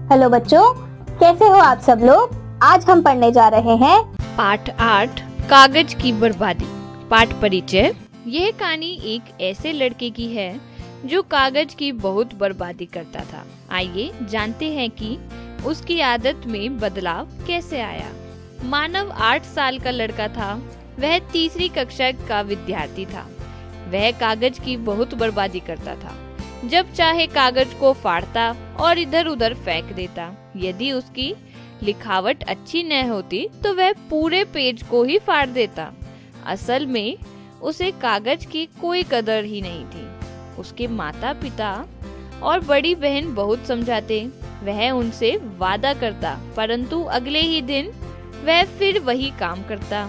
Hello बच्चों, कैसे हो आप सब लोग। आज हम पढ़ने जा रहे हैं पाठ 8 कागज की बर्बादी। पाठ परिचय। यह कहानी एक ऐसे लड़के की है जो कागज की बहुत बर्बादी करता था। आइए जानते हैं कि उसकी आदत में बदलाव कैसे आया। मानव 8 साल का लड़का था। वह तीसरी कक्षा का विद्यार्थी था। वह कागज की बहुत बर्बादी करता था। जब चाहे कागज को फाड़ता और इधर उधर फेंक देता। यदि उसकी लिखावट अच्छी न होती तो वह पूरे पेज को ही फाड़ देता। असल में उसे कागज की कोई कदर ही नहीं थी। उसके माता पिता और बड़ी बहन बहुत समझाते। वह उनसे वादा करता, परंतु अगले ही दिन वह फिर वही काम करता।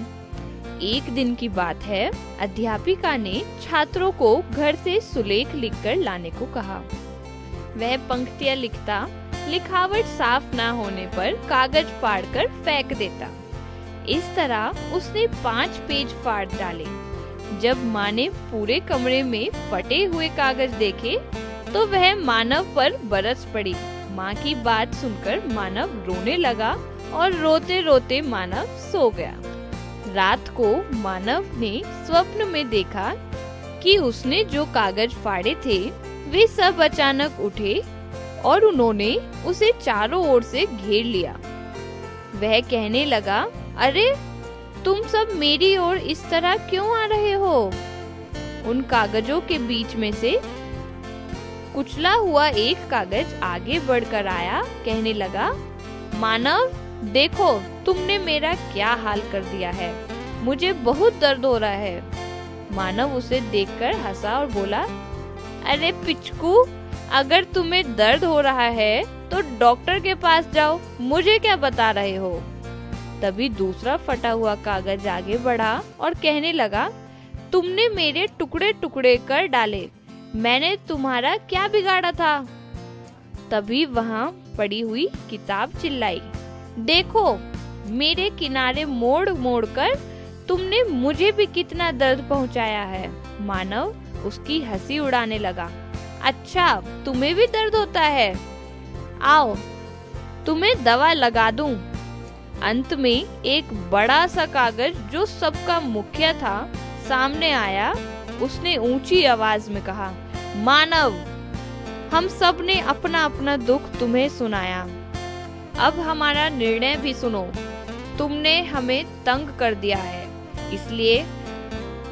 एक दिन की बात है, अध्यापिका ने छात्रों को घर से सुलेख लिखकर लाने को कहा। वह पंक्तियां लिखता, लिखावट साफ ना होने पर कागज फाड़कर फेंक देता। इस तरह उसने 5 पेज फाड़ डाले। जब माँ ने पूरे कमरे में फटे हुए कागज देखे तो वह मानव पर बरस पड़ी। माँ की बात सुनकर मानव रोने लगा और रोते रोते मानव सो गया। रात को मानव ने स्वप्न में देखा कि उसने जो कागज फाड़े थे वे सब अचानक उठे और उन्होंने उसे चारों ओर से घेर लिया। वह कहने लगा, अरे तुम सब मेरी ओर इस तरह क्यों आ रहे हो। उन कागजों के बीच में से कुचला हुआ एक कागज आगे बढ़कर आया। कहने लगा, मानव देखो तुमने मेरा क्या हाल कर दिया है। मुझे बहुत दर्द हो रहा है। मानव उसे देखकर हंसा और बोला, अरे पिचकू, अगर तुम्हें दर्द हो रहा है तो डॉक्टर के पास जाओ, मुझे क्या बता रहे हो। तभी दूसरा फटा हुआ कागज आगे बढ़ा और कहने लगा, तुमने मेरे टुकड़े टुकड़े कर डाले, मैंने तुम्हारा क्या बिगाड़ा था। तभी वहाँ पड़ी हुई किताब चिल्लाई, देखो मेरे किनारे मोड़ मोड़ कर तुमने मुझे भी कितना दर्द पहुंचाया है। मानव उसकी हंसी उड़ाने लगा, अच्छा तुम्हें भी दर्द होता है, आओ तुम्हें दवा लगा दूं। अंत में एक बड़ा सा कागज जो सबका मुखिया था सामने आया। उसने ऊंची आवाज में कहा, मानव हम सब ने अपना अपना दुख तुम्हें सुनाया, अब हमारा निर्णय भी सुनो। तुमने हमें तंग कर दिया है, इसलिए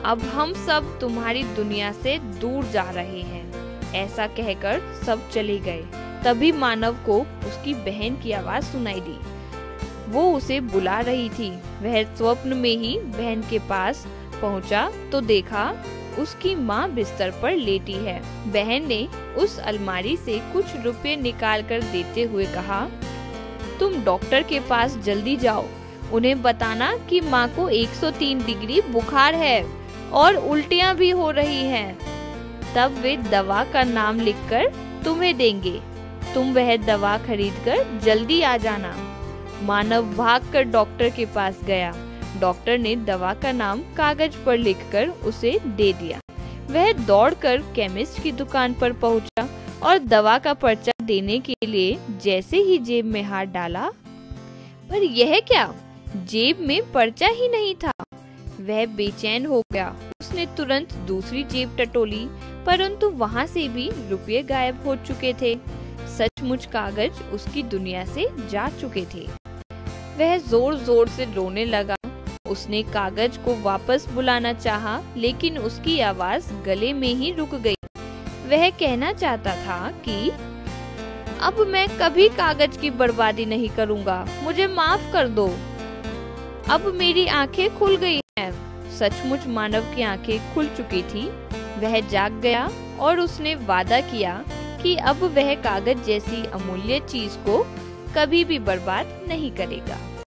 अब हम सब तुम्हारी दुनिया से दूर जा रहे हैं। ऐसा कहकर सब चले गए। तभी मानव को उसकी बहन की आवाज सुनाई दी। वो उसे बुला रही थी। वह स्वप्न में ही बहन के पास पहुंचा तो देखा उसकी माँ बिस्तर पर लेटी है। बहन ने उस अलमारी से कुछ रुपए निकाल कर देते हुए कहा, तुम डॉक्टर के पास जल्दी जाओ, उन्हें बताना कि माँ को 103 डिग्री बुखार है और उल्टियाँ भी हो रही हैं। तब वे दवा का नाम लिखकर तुम्हें देंगे। तुम वह दवा खरीदकर जल्दी आ जाना। मानव भागकर डॉक्टर के पास गया। डॉक्टर ने दवा का नाम कागज पर लिखकर उसे दे दिया। वह दौड़कर केमिस्ट की दुकान पर पहुंचा और दवा का पर्चा देने के लिए जैसे ही जेब में हाथ डाला, पर यह क्या, जेब में पर्चा ही नहीं था। वह बेचैन हो गया। उसने तुरंत दूसरी जेब टटोली, परंतु वहाँ से भी रुपये गायब हो चुके थे। सचमुच कागज उसकी दुनिया से जा चुके थे। वह जोर जोर से रोने लगा। उसने कागज को वापस बुलाना चाहा, लेकिन उसकी आवाज गले में ही रुक गई। वह कहना चाहता था कि अब मैं कभी कागज की बर्बादी नहीं करूंगा, मुझे माफ कर दो। अब मेरी आंखें खुल गई हैं। सचमुच मानव की आंखें खुल चुकी थी। वह जाग गया और उसने वादा किया कि अब वह कागज जैसी अमूल्य चीज को कभी भी बर्बाद नहीं करेगा।